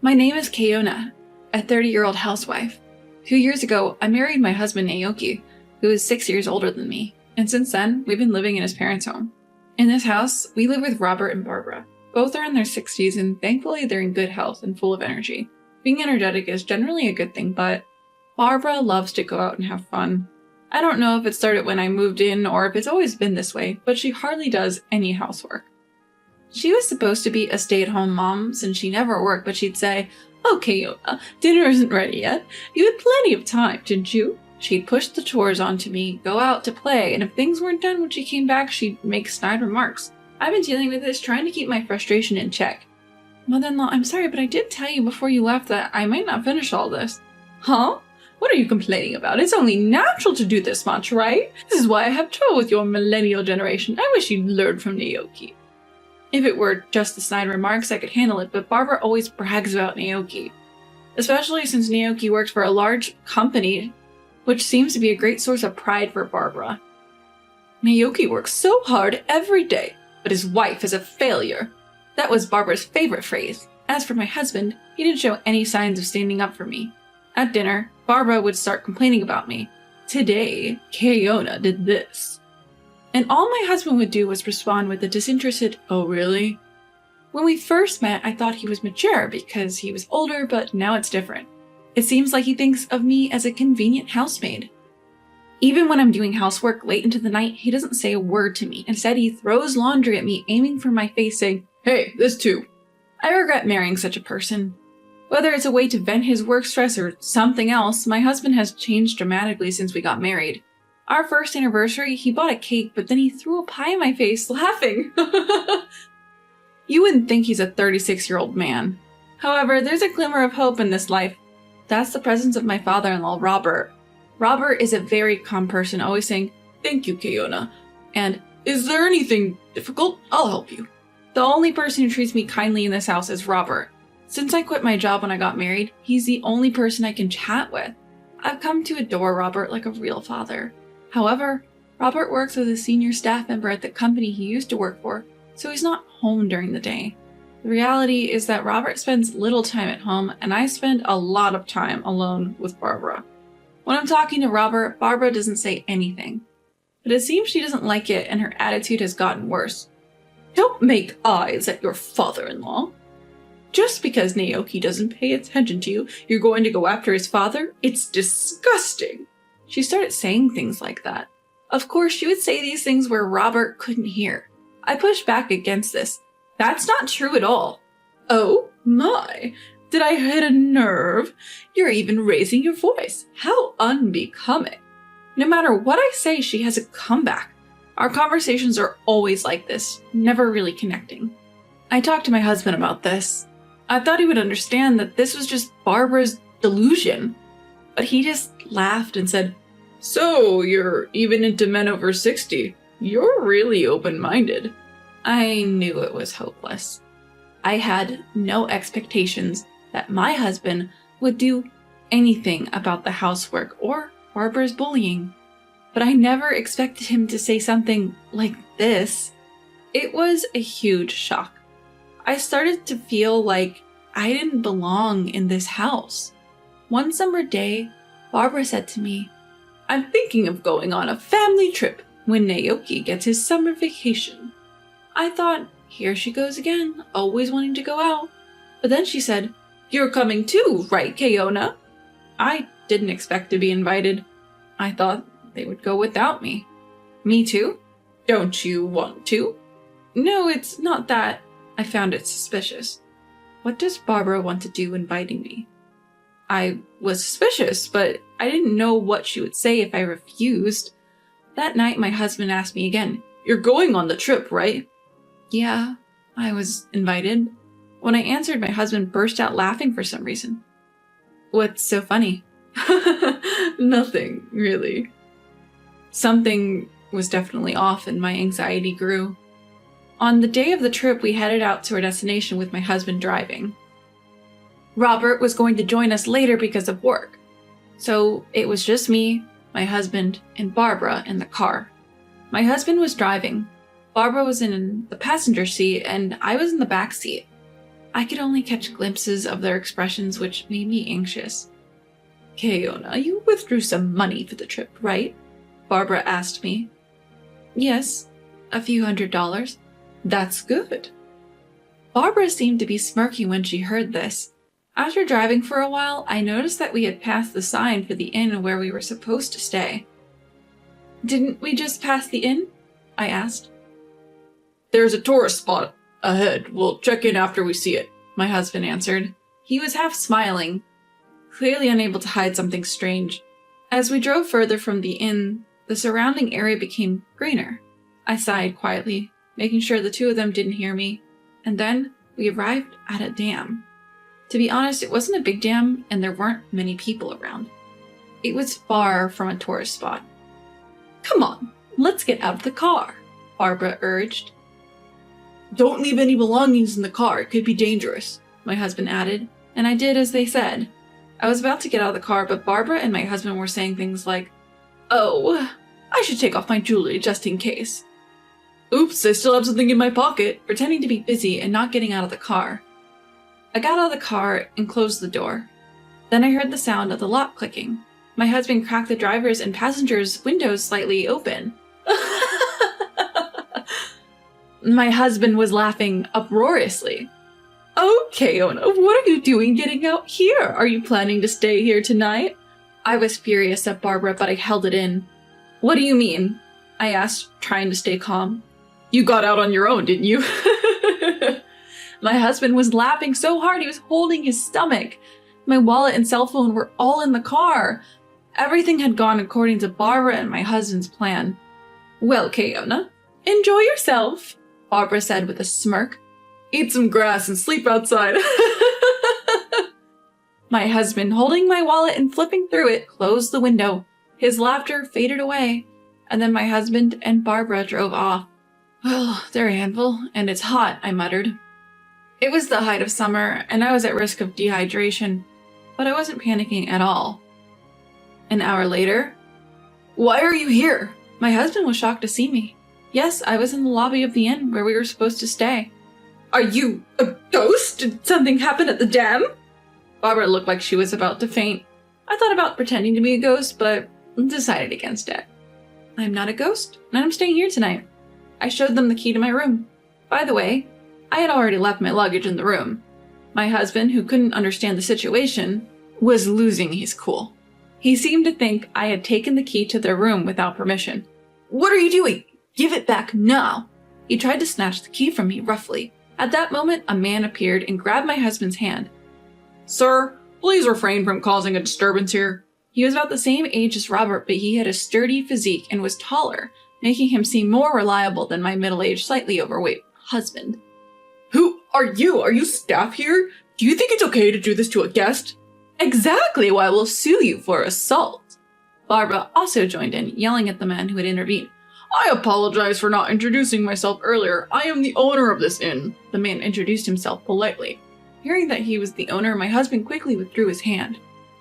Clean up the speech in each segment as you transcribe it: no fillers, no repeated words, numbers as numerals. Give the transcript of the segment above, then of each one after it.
My name is Kayona, a 30-year-old housewife. 2 years ago, I married my husband Naoki, who is 6 years older than me, and since then, we've been living in his parents' home. In this house, we live with Robert and Barbara. Both are in their 60s, and thankfully they're in good health and full of energy. Being energetic is generally a good thing, but Barbara loves to go out and have fun. I don't know if it started when I moved in or if it's always been this way, but she hardly does any housework. She was supposed to be a stay-at-home mom since she never worked, but she'd say, "Okay, Yona, dinner isn't ready yet. You had plenty of time, didn't you?" She'd push the chores onto me, go out to play, and if things weren't done when she came back, she'd make snide remarks. I've been dealing with this, trying to keep my frustration in check. "Mother-in-law, I'm sorry, but I did tell you before you left that I might not finish all this." "Huh? What are you complaining about? It's only natural to do this much, right? This is why I have trouble with your millennial generation. I wish you'd learn from Naoki." If it were just the snide remarks, I could handle it, but Barbara always brags about Naoki. Especially since Naoki works for a large company, which seems to be a great source of pride for Barbara. "Naoki works so hard every day, but his wife is a failure." That was Barbara's favorite phrase. As for my husband, he didn't show any signs of standing up for me. At dinner, Barbara would start complaining about me. "Today, Kayona did this." And all my husband would do was respond with a disinterested, "Oh, really?" When we first met, I thought he was mature because he was older, but now it's different. It seems like he thinks of me as a convenient housemaid. Even when I'm doing housework late into the night, he doesn't say a word to me. Instead, he throws laundry at me, aiming for my face, saying, "Hey, this too." I regret marrying such a person. Whether it's a way to vent his work stress or something else, my husband has changed dramatically since we got married. Our first anniversary, he bought a cake, but then he threw a pie in my face, laughing. You wouldn't think he's a 36-year-old man. However, there's a glimmer of hope in this life. That's the presence of my father-in-law, Robert. Robert is a very calm person, always saying, "Thank you, Kayona," and "Is there anything difficult? I'll help you." The only person who treats me kindly in this house is Robert. Since I quit my job when I got married, he's the only person I can chat with. I've come to adore Robert like a real father. However, Robert works as a senior staff member at the company he used to work for, so he's not home during the day. The reality is that Robert spends little time at home, and I spend a lot of time alone with Barbara. When I'm talking to Robert, Barbara doesn't say anything. But it seems she doesn't like it, and her attitude has gotten worse. "Don't make eyes at your father-in-law. Just because Naoki doesn't pay attention to you, you're going to go after his father? It's disgusting." She started saying things like that. Of course, she would say these things where Robert couldn't hear. I pushed back against this. "That's not true at all." "Oh my, did I hit a nerve? You're even raising your voice. How unbecoming." No matter what I say, she has a comeback. Our conversations are always like this, never really connecting. I talked to my husband about this. I thought he would understand that this was just Barbara's delusion. But he just laughed and said, "So, you're even into men over 60. You're really open-minded." I knew it was hopeless. I had no expectations that my husband would do anything about the housework or Barbara's bullying. But I never expected him to say something like this. It was a huge shock. I started to feel like I didn't belong in this house. One summer day, Barbara said to me, "I'm thinking of going on a family trip when Naoki gets his summer vacation." I thought, here she goes again, always wanting to go out. But then she said, "You're coming too, right, Kayona?" I didn't expect to be invited. I thought they would go without me. "Me too? Don't you want to?" "No, it's not that." I found it suspicious. What does Barbara want to do inviting me? I was suspicious, but I didn't know what she would say if I refused. That night, my husband asked me again, "You're going on the trip, right?" Yeah, I was invited. When I answered, my husband burst out laughing for some reason. "What's so funny?" "Nothing, really." Something was definitely off and my anxiety grew. On the day of the trip, we headed out to our destination with my husband driving. Robert was going to join us later because of work. So it was just me, my husband, and Barbara in the car. My husband was driving. Barbara was in the passenger seat and I was in the back seat. I could only catch glimpses of their expressions, which made me anxious. "Keona, you withdrew some money for the trip, right?" Barbara asked me. "Yes, a few $100s. "That's good." Barbara seemed to be smirking when she heard this. After driving for a while, I noticed that we had passed the sign for the inn where we were supposed to stay. "Didn't we just pass the inn?" I asked. "There's a tourist spot ahead. We'll check in after we see it," my husband answered. He was half smiling, clearly unable to hide something strange. As we drove further from the inn, the surrounding area became greener. I sighed quietly, making sure the two of them didn't hear me, and then we arrived at a dam. To be honest, it wasn't a big dam, and there weren't many people around. It was far from a tourist spot. "Come on, let's get out of the car," Barbara urged. "Don't leave any belongings in the car, it could be dangerous," my husband added, and I did as they said. I was about to get out of the car, but Barbara and my husband were saying things like, "Oh, I should take off my jewelry just in case." "Oops, I still have something in my pocket," pretending to be busy and not getting out of the car. I got out of the car and closed the door. Then I heard the sound of the lock clicking. My husband cracked the driver's and passenger's windows slightly open. My husband was laughing uproariously. "Oh, Keona, what are you doing getting out here? Are you planning to stay here tonight?" I was furious at Barbara, but I held it in. "What do you mean?" I asked, trying to stay calm. "You got out on your own, didn't you?" My husband was laughing so hard he was holding his stomach. My wallet and cell phone were all in the car. Everything had gone according to Barbara and my husband's plan. "Well, Keona, enjoy yourself," Barbara said with a smirk. "Eat some grass and sleep outside." My husband, holding my wallet and flipping through it, closed the window. His laughter faded away, and then my husband and Barbara drove off. "Well, they're a handful, and it's hot," I muttered. It was the height of summer, and I was at risk of dehydration, but I wasn't panicking at all. An hour later, "Why are you here?" My husband was shocked to see me. Yes, I was in the lobby of the inn where we were supposed to stay. "Are you a ghost? Did something happen at the dam?" Barbara looked like she was about to faint. I thought about pretending to be a ghost, but decided against it. "I'm not a ghost, and I'm staying here tonight." I showed them the key to my room. By the way, I had already left my luggage in the room. My husband, who couldn't understand the situation, was losing his cool. He seemed to think I had taken the key to their room without permission. "What are you doing? Give it back now!" He tried to snatch the key from me roughly. At that moment, a man appeared and grabbed my husband's hand. "Sir, please refrain from causing a disturbance here." He was about the same age as Robert, but he had a sturdy physique and was taller, making him seem more reliable than my middle-aged, slightly overweight husband. "Who are you? Are you staff here? Do you think it's okay to do this to a guest?" "Exactly why we'll sue you for assault." Barbara also joined in, yelling at the man who had intervened. "I apologize for not introducing myself earlier. I am the owner of this inn." The man introduced himself politely. Hearing that he was the owner, my husband quickly withdrew his hand.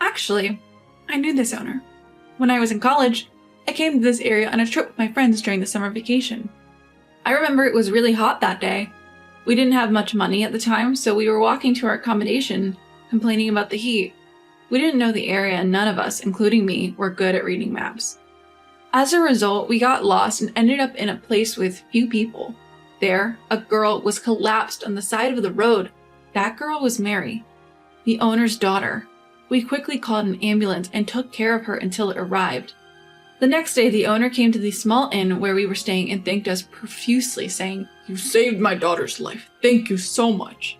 "Actually, I knew this owner. When I was in college, I came to this area on a trip with my friends during the summer vacation. I remember it was really hot that day. We didn't have much money at the time, so we were walking to our accommodation, complaining about the heat. We didn't know the area, and none of us, including me, were good at reading maps. As a result, we got lost and ended up in a place with few people. There, a girl was collapsed on the side of the road. That girl was Mary, the owner's daughter. We quickly called an ambulance and took care of her until it arrived. The next day, the owner came to the small inn where we were staying and thanked us profusely, saying, "You saved my daughter's life. Thank you so much."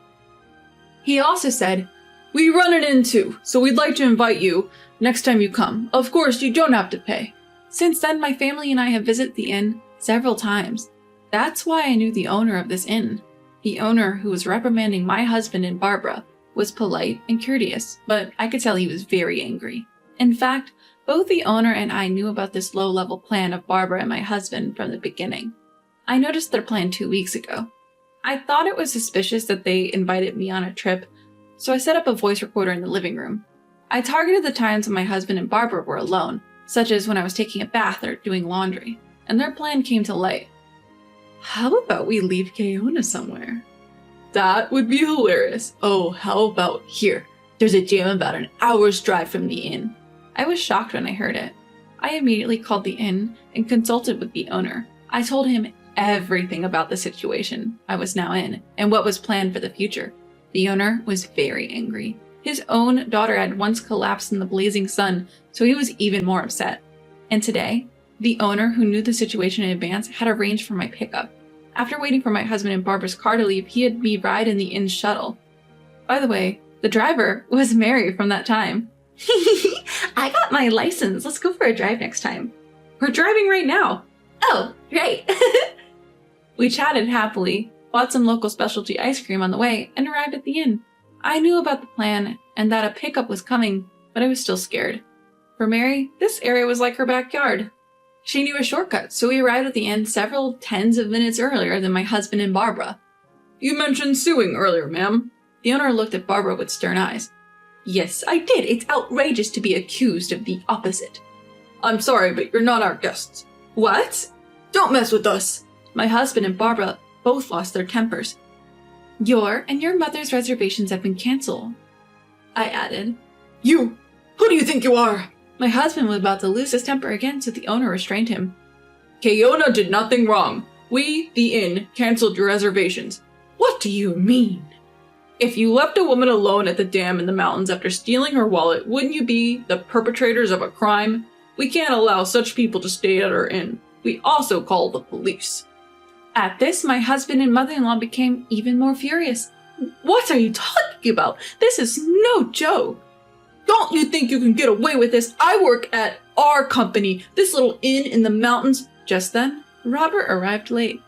He also said, "We run an inn too, so we'd like to invite you next time you come. Of course, you don't have to pay." Since then, my family and I have visited the inn several times. That's why I knew the owner of this inn. The owner, who was reprimanding my husband and Barbara, was polite and courteous, but I could tell he was very angry. In fact, both the owner and I knew about this low-level plan of Barbara and my husband from the beginning. I noticed their plan 2 weeks ago. I thought it was suspicious that they invited me on a trip, so I set up a voice recorder in the living room. I targeted the times when my husband and Barbara were alone, such as when I was taking a bath or doing laundry, and their plan came to light. "How about we leave Keona somewhere?" That would be hilarious. Oh, how about here? There's a gym about an hour's drive from the inn. I was shocked when I heard it. I immediately called the inn and consulted with the owner. I told him everything about the situation I was now in and what was planned for the future. The owner was very angry. His own daughter had once collapsed in the blazing sun, so he was even more upset. And today, the owner, who knew the situation in advance, had arranged for my pickup. After waiting for my husband and Barbara's car to leave, he had me ride in the inn shuttle. By the way, the driver was Mary from that time. I got my license. Let's go for a drive next time. We're driving right now. Oh, great. We chatted happily, bought some local specialty ice cream on the way, and arrived at the inn. I knew about the plan and that a pickup was coming, but I was still scared. For Mary, this area was like her backyard. She knew a shortcut, so we arrived at the inn several tens of minutes earlier than my husband and Barbara. You mentioned suing earlier, ma'am. The owner looked at Barbara with stern eyes. Yes, I did. It's outrageous to be accused of the opposite. I'm sorry, but you're not our guests. What? Don't mess with us. My husband and Barbara both lost their tempers. Your and your mother's reservations have been canceled, I added. You! Who do you think you are? My husband was about to lose his temper again, so the owner restrained him. Keona did nothing wrong. We, the inn, canceled your reservations. What do you mean? If you left a woman alone at the dam in the mountains after stealing her wallet, wouldn't you be the perpetrators of a crime? We can't allow such people to stay at our inn. We also call the police. At this, my husband and mother-in-law became even more furious. What are you talking about? This is no joke. Don't you think you can get away with this? I work at our company, this little inn in the mountains. Just then, Robert arrived late.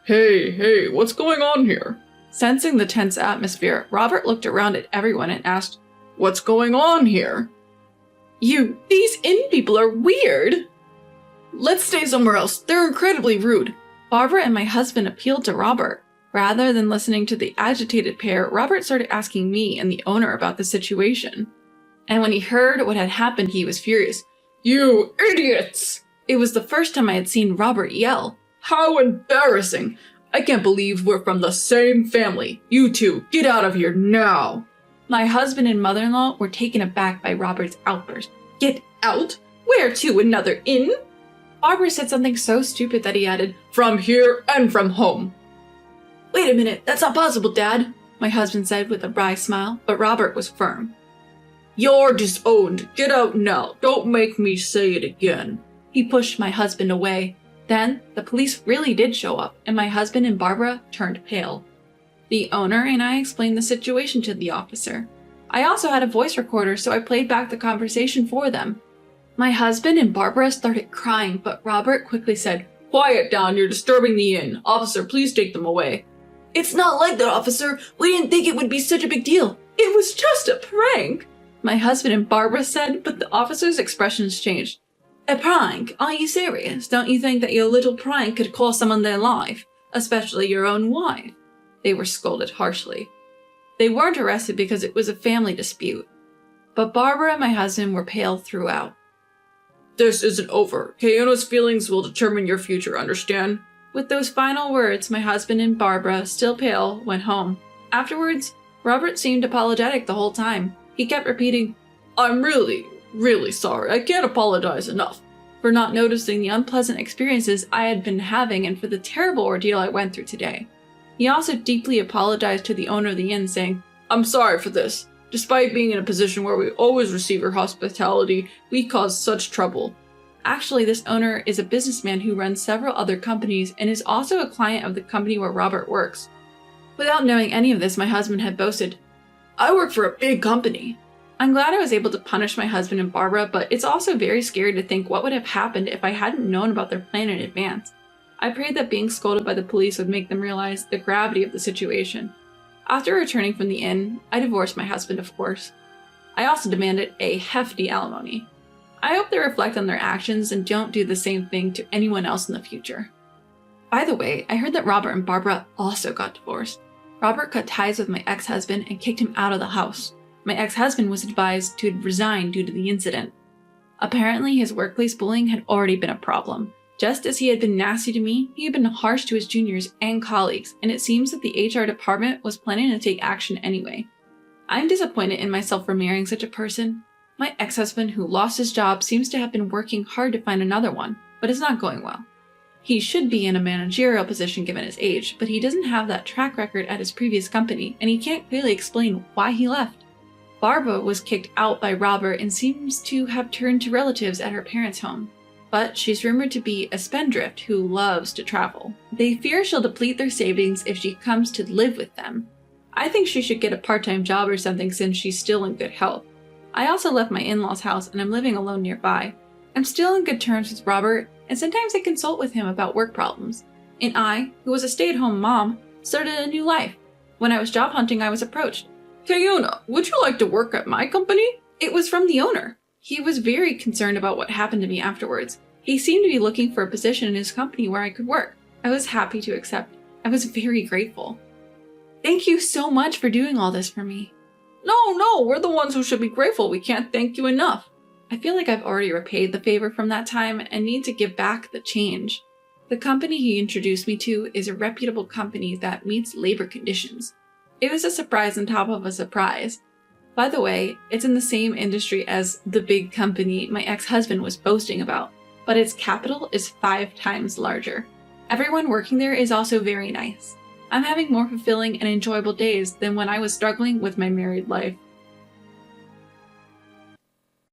Hey, what's going on here? Sensing the tense atmosphere, Robert looked around at everyone and asked, What's going on here? These inn people are weird. Let's stay somewhere else. They're incredibly rude. Barbara and my husband appealed to Robert. Rather than listening to the agitated pair, Robert started asking me and the owner about the situation. And when he heard what had happened, he was furious. You idiots! It was the first time I had seen Robert yell. How embarrassing! I can't believe we're from the same family. You two, get out of here now! My husband and mother-in-law were taken aback by Robert's outburst. Get out? Where to, another inn? Barbara said something so stupid that he added, From here and from home. Wait a minute, that's not possible, Dad, my husband said with a wry smile, but Robert was firm. You're disowned. Get out now. Don't make me say it again. He pushed my husband away. Then, the police really did show up, and my husband and Barbara turned pale. The owner and I explained the situation to the officer. I also had a voice recorder, so I played back the conversation for them. My husband and Barbara started crying, but Robert quickly said, Quiet down, you're disturbing the inn. Officer, please take them away. It's not like that, officer. We didn't think it would be such a big deal. It was just a prank, my husband and Barbara said, but the officer's expressions changed. A prank? Are you serious? Don't you think that your little prank could cost someone their life, especially your own wife? They were scolded harshly. They weren't arrested because it was a family dispute, but Barbara and my husband were pale throughout. This isn't over. Keona's feelings will determine your future, understand? With those final words, my husband and Barbara, still pale, went home. Afterwards, Robert seemed apologetic the whole time. He kept repeating, I'm really sorry. I can't apologize enough for not noticing the unpleasant experiences I had been having and for the terrible ordeal I went through today. He also deeply apologized to the owner of the inn, saying, I'm sorry for this. Despite being in a position where we always receive your hospitality, we caused such trouble. Actually, this owner is a businessman who runs several other companies and is also a client of the company where Robert works. Without knowing any of this, my husband had boasted, I work for a big company. I'm glad I was able to punish my husband and Barbara, but it's also very scary to think what would have happened if I hadn't known about their plan in advance. I prayed that being scolded by the police would make them realize the gravity of the situation. After returning from the inn, I divorced my husband, of course. I also demanded a hefty alimony. I hope they reflect on their actions and don't do the same thing to anyone else in the future. By the way, I heard that Robert and Barbara also got divorced. Robert cut ties with my ex-husband and kicked him out of the house. My ex-husband was advised to resign due to the incident. Apparently, his workplace bullying had already been a problem. Just as he had been nasty to me, he had been harsh to his juniors and colleagues, and it seems that the HR department was planning to take action anyway. I'm disappointed in myself for marrying such a person. My ex-husband who lost his job seems to have been working hard to find another one, but it's not going well. He should be in a managerial position given his age, but he doesn't have that track record at his previous company, and he can't clearly explain why he left. Barbara was kicked out by Robert and seems to have turned to relatives at her parents' home. But she's rumored to be a spendthrift who loves to travel. They fear she'll deplete their savings if she comes to live with them. I think she should get a part-time job or something since she's still in good health. I also left my in-laws' house and I'm living alone nearby. I'm still in good terms with Robert, and sometimes I consult with him about work problems. And I, who was a stay-at-home mom, started a new life. When I was job hunting, I was approached. "Fiona, would you like to work at my company?" It was from the owner. He was very concerned about what happened to me afterwards. He seemed to be looking for a position in his company where I could work. I was happy to accept. I was very grateful. Thank you so much for doing all this for me. No, we're the ones who should be grateful. We can't thank you enough. I feel like I've already repaid the favor from that time and need to give back the change. The company he introduced me to is a reputable company that meets labor conditions. It was a surprise on top of a surprise. By the way, it's in the same industry as the big company my ex-husband was boasting about, but its capital is 5 times larger. Everyone working there is also very nice. I'm having more fulfilling and enjoyable days than when I was struggling with my married life.